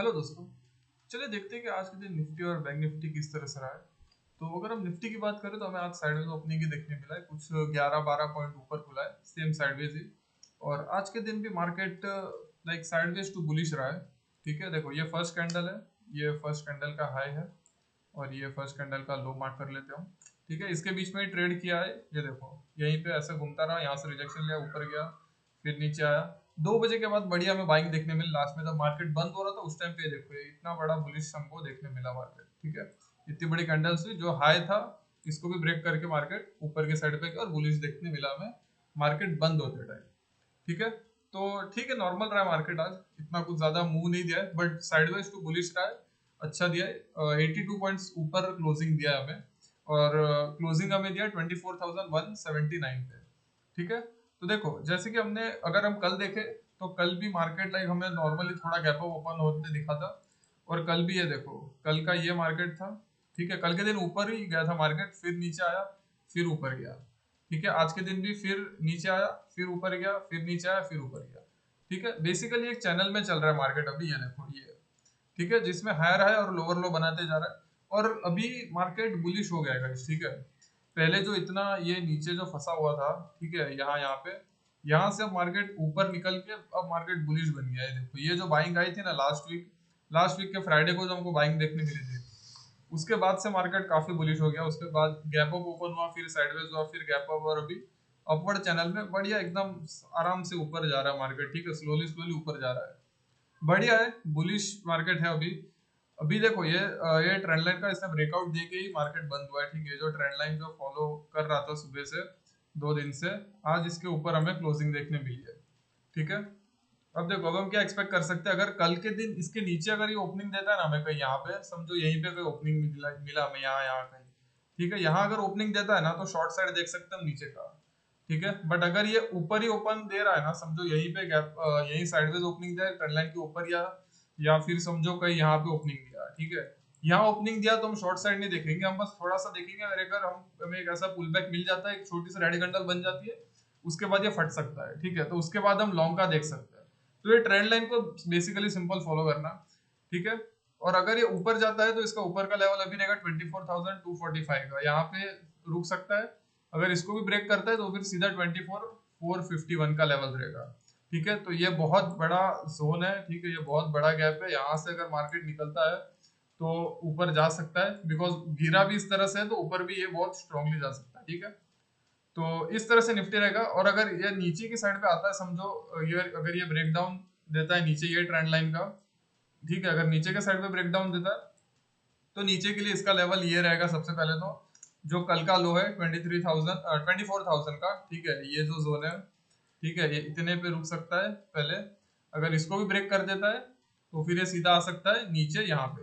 Hello दोस्तों। चलिए देखते हैं कि आज के दिन निफ्टी और बैंक निफ्टी किस तरह से रहा है। तो अगर हम निफ्टी की बात करें तो हमें आज साइडवेज ओपनिंग ही देखने मिला है, कुछ 11-12 पॉइंट ऊपर खुला है, सेम साइडवेज ही। और आज के दिन भी market like sideways to bullish रहा है। ठीक है, देखो ये फर्स्ट कैंडल है, ये फर्स्ट कैंडल का हाई है और ये फर्स्ट कैंडल का लो मार्क कर लेते हो। ठीक है, इसके बीच में ही ट्रेड किया है, ये देखो यहीं पे ऐसे घूमता रहा, यहाँ से रिजेक्शन लिया, ऊपर गया, फिर नीचे आया। 2 बजे के बाद बढ़िया हमें बाइंग देखने मिली, लास्ट में जब मार्केट बंद हो रहा था उस टाइम पे देखो ये इतना बड़ा बुलिश हमको देखने मिला मार्केट। ठीक है, इतनी बड़ी कैंडल्स हुई, जो हाई था इसको भी ब्रेक करके मार्केट ऊपर के साइड पे गया और बुलिश देखने मिला हमें मार्केट बंद होते टाइम। ठीक है, तो ठीक है, नॉर्मल रहा है मार्केट आज, इतना कुछ ज्यादा मूव नहीं दिया है, बट साइडवेज टू बुलिश रहा है, अच्छा दिया है। 82 पॉइंट्स ऊपर क्लोजिंग दिया है हमें, और क्लोजिंग हमें दिया 24,179 पे। ठीक है, तो देखो जैसे कि हमने, अगर हम कल देखें तो कल भी मार्केट लाइक हमें नॉर्मली थोड़ा गैप अप ओपन होते दिखा था। और कल भी ये देखो, कल का ये मार्केट था। ठीक है, कल के दिन ऊपर ही गया था मार्केट, फिर नीचे आया, फिर ऊपर गया। ठीक है, आज के दिन भी फिर नीचे आया, फिर ऊपर गया, फिर नीचे आया, फिर ऊपर गया। ठीक है, बेसिकली एक चैनल में चल रहा है मार्केट अभी, ये देखो ये। ठीक है, जिसमें हायर हाई और लोअर लो बनाते जा रहा है, और अभी मार्केट बुलिश हो गया है guys, ठीक है। पहले जो इतना ये नीचे जो फंसा हुआ था, ठीक है, यहाँ पे, यहाँ से अब मार्केट ऊपर निकल के अब मार्केट बुलिश बन गया है। देखो ये जो बाइंग आई थी ना लास्ट वीक के फ्राइडे को जो हमको बाइंग देखने मिली थी, उसके बाद से मार्केट काफी बुलिश हो गया। उसके बाद गैप अप ओपन हुआ, फिर साइडवेज हुआ, फिर गैप अप, और अभी अपवर्ड चैनल में बढ़िया एकदम आराम से ऊपर जा रहा है मार्केट। ठीक है, स्लोली स्लोली ऊपर जा रहा है, बढ़िया है, बुलिश मार्केट है अभी। अभी देखो ये ट्रेंड लाइन का इसने ब्रेकआउट दे के ही मार्केट बंद हुआ है। ठीक है, जो ट्रेंड लाइन जो फॉलो कर रहा था सुबह से 2 दिन से, आज इसके ऊपर हमें क्लोजिंग देखने मिली है। ठीक है, अब देखो, अब हम क्या एक्सपेक्ट कर सकते हैं, अगर कल के दिन इसके नीचे अगर ये ओपनिंग देता है ना हमें, कहीं यहाँ पे समझो यहीं पे कोई ओपनिंग मिला मिला हमें, यहाँ यहाँ कहीं। ठीक है, यहाँ अगर ओपनिंग देता है ना तो शॉर्ट साइड देख सकते हैं हम नीचे का। ठीक है, बट अगर ये ऊपर ही ओपन दे रहा है ना, समझो यहीं पे गैप, यहीं साइडवेज ओपनिंग दिया ट्रेंड लाइन के ऊपर, या फिर समझो कहीं यहाँ पे ओपनिंग दिया। ठीक है, यहाँ ओपनिंग दिया तो हम शॉर्ट साइड नहीं देखेंगे, हम बस थोड़ा सा देखेंगे, अगर हमें एक ऐसा पुल बैक मिल जाता है, एक छोटी सी रेड कैंडल बन जाती है, उसके बाद ये फट सकता है। ठीक है, तो उसके बाद हम लॉन्ग का देख सकते हैं। तो ये ट्रेंड लाइन को बेसिकली सिंपल फॉलो करना। ठीक है, और अगर ये ऊपर जाता है तो इसका ऊपर का लेवल अभी रहेगा 24,245 का, यहाँ पे रुक सकता है। अगर इसको भी ब्रेक करता है तो फिर सीधा 24,451 का लेवल रहेगा। ठीक है, तो ये बहुत बड़ा जोन है। ठीक है, ये बहुत बड़ा गैप है, यहाँ से अगर मार्केट निकलता है तो ऊपर जा सकता है, बिकॉज गिरा भी इस तरह से है तो ऊपर भी ये बहुत स्ट्रांगली जा सकता है। ठीक है, तो इस तरह से निफ्टी रहेगा। और अगर ये नीचे की साइड पे आता है, समझो ये अगर ये ब्रेक डाउन देता है नीचे ये ट्रेंड लाइन का, ठीक है, अगर नीचे के साइड पे ब्रेक डाउन देता है तो नीचे के लिए इसका लेवल ये रहेगा सबसे पहले तो, जो कल का लो है 24,000 का। ठीक है, ये जो जोन है, ठीक है, ये इतने पे रुक सकता है पहले। अगर इसको भी ब्रेक कर देता है तो फिर ये सीधा आ सकता है नीचे यहाँ पे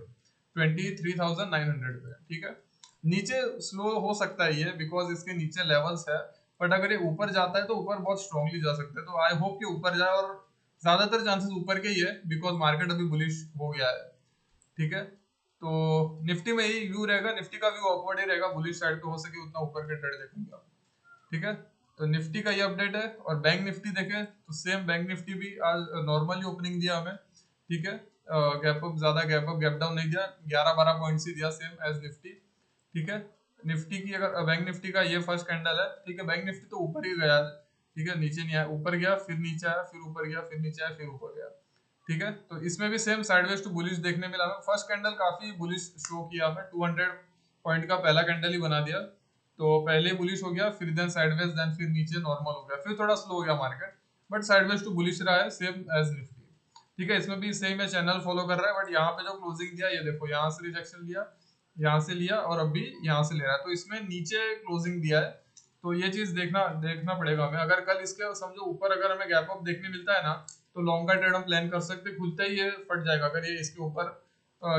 23,900 पे। ठीक है, नीचे स्लो हो सकता है ये, बिकॉज इसके नीचे लेवल्स है, बट अगर ये ऊपर जाता है तो ऊपर बहुत स्ट्रांगली जा सकता है। तो आई होप कि ऊपर जाए, और ज्यादातर चांसेस ऊपर के ही है, बिकॉज मार्केट अभी बुलिश हो गया है। ठीक है, तो निफ्टी में यही व्यू रहेगा, निफ्टी का व्यू अपवर्ड ही रहेगा, बुलिश साइड पे हो सके उतना ऊपर के ट्रेड देखेंगे आप। ठीक है, तो निफ्टी का ये अपडेट है। और बैंक निफ्टी देखें तो सेम, बैंक निफ्टी भी आज नॉर्मली ओपनिंग दिया हमें। ठीक है, गैप अप, ज्यादा गैप अप गैप डाउन नहीं दिया, 11-12 पॉइंट्स ही दिया, सेम एज निफ्टी। ठीक है, निफ्टी की अगर बैंक निफ्टी का ये फर्स्ट कैंडल है। ठीक है, बैंक निफ्टी तो ऊपर ही गया। ठीक है, नीचे नहीं आया, ऊपर गया, फिर नीचे आया, फिर ऊपर गया, फिर नीचे आया, फिर ऊपर गया। ठीक है, तो इसमें भी सेम साइडवेज टू बुलिश देखने मिला हमें। फर्स्ट कैंडल काफी बुलिश शो किया हमें, 200 पॉइंट का पहला कैंडल ही बना दिया, तो पहले बुलिश हो गया, फिर देन साइडवेज, देन फिर नीचे नॉर्मल हो गया, फिर थोड़ा स्लो हो गया market, but sideways to bullish रहा है, सेम एज निफ्टी। ठीक है, इसमें भी सेम है, चैनल फॉलो कर रहा है, बट यहाँ पे जो क्लोजिंग दिया ये देखो, यहाँ से रिजेक्शन लिया, यहाँ से लिया, और अभी यहाँ से ले रहा है, तो इसमें नीचे क्लोजिंग दिया है। तो ये चीज देखना देखना पड़ेगा हमें। अगर कल इसके समझो ऊपर अगर हमें गैप अप देखने मिलता है ना, तो लॉन्ग का ट्रेड हम प्लान कर सकते हैं, खुलते ही ये फट जाएगा। अगर ये इसके ऊपर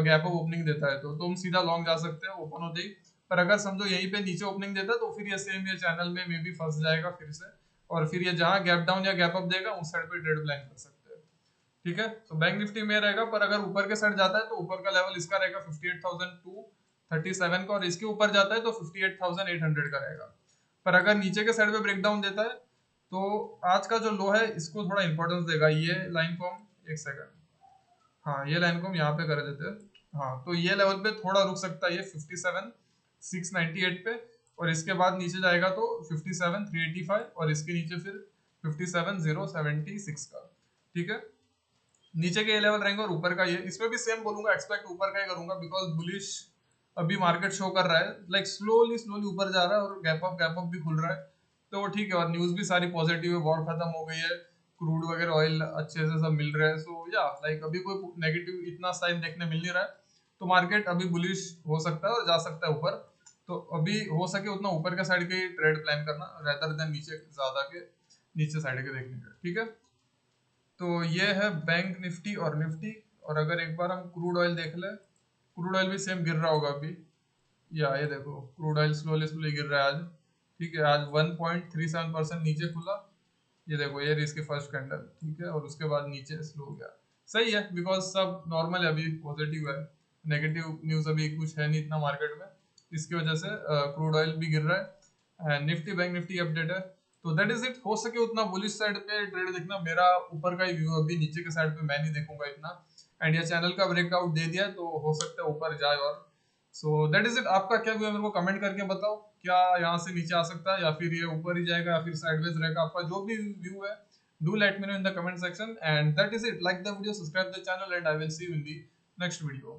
गैप अप ओपनिंग देता है तो हम सीधा लॉन्ग जा सकते हैं ओपन होते ही। पर अगर समझो यहीं पे नीचे ओपनिंग देता है तो फिर ये सेम ये चैनल में मे बी फंस जाएगा फिर से, और फिर ये जहां गैप डाउन या गैप अप देगा उस साइड पे ट्रेड प्लान कर सकते हैं। ठीक है, तो बैंक निफ्टी में रहेगा, पर अगर ऊपर के साइड जाता है तो ऊपर का लेवल इसका रहेगा 58,237 का, और इसके ऊपर जाता है तो 58,800 का रहेगा। पर अगर नीचे के साइड पे ब्रेक डाउन देता है तो आज का जो लो है इसको थोड़ा इंपॉर्टेंस देगा, ये लाइन को हम, एक सेकंड, हाँ ये लाइन को हम यहाँ पे कर देते हैं। हाँ तो ये लेवल पे थोड़ा रुक सकता है ये 57,698 पे, और इसके बाद नीचे जाएगा तो 57,385, और इसके नीचे फिर 57,076 का। ठीक है, नीचे के ये लेवल रहेंगे और ऊपर का ये, इसमें भी सेम बोलूंगा, एक्सपेक्ट ऊपर का ही करूंगा बिकॉज बुलिश अभी मार्केट शो कर रहा है, लाइक स्लोली स्लोली ऊपर जा रहा है और गैप अप भी खुल रहा है, तो वो ठीक है। और न्यूज भी सारी पॉजिटिव है, वॉर खत्म हो गई है, क्रूड वगैरह ऑयल अच्छे से सब मिल रहा है, सो या लाइक अभी कोई नेगेटिव इतना साइन देखने मिल नहीं रहा है, तो मार्केट अभी बुलिश हो सकता है और जा सकता है ऊपर। तो अभी हो सके उतना ऊपर के साइड के ट्रेड प्लान करना रेदर देन नीचे ज्यादा के नीचे साइड के देखने का। ठीक है, तो ये है बैंक निफ्टी और निफ्टी। और अगर एक बार हम क्रूड ऑयल देख ले, क्रूड ऑयल भी सेम गिर रहा होगा अभी, या ये देखो क्रूड ऑयल स्लोली स्लोली गिर रहा है आज। ठीक है, आज 1.37% नीचे खुला, ये देखो ये इसकी फर्स्ट कैंडल। ठीक है, और उसके बाद नीचे स्लो हो गया। सही है, बिकॉज सब नॉर्मल है, अभी पॉजिटिव है, नेगेटिव न्यूज अभी कुछ है नहीं इतना मार्केट में, इसकी वजह से क्रूड ऑयल भी गिर रहा है। And Nifty bank Nifty update है। तो दैट इज इट, हो सके उतना बुलिश साइड पे ट्रेड देखना, मेरा ऊपर का ही व्यू, अभी नीचे के साइड पे मैं नहीं देखूंगा इतना। एंड ये चैनल का ब्रेकआउट दे दिया तो हो सकता है ऊपर जाए। और सो दैट इज इट, आपका क्या व्यू है मेरे को कमेंट करके बताओ, क्या यहाँ से नीचे आ सकता है या फिर ये ऊपर ही जाएगा या फिर साइडवेज रहेगा, आपका जो भी व्यू है do let me know in the comment section, and that is it. Like the video, subscribe the channel, and I will see you in the next video.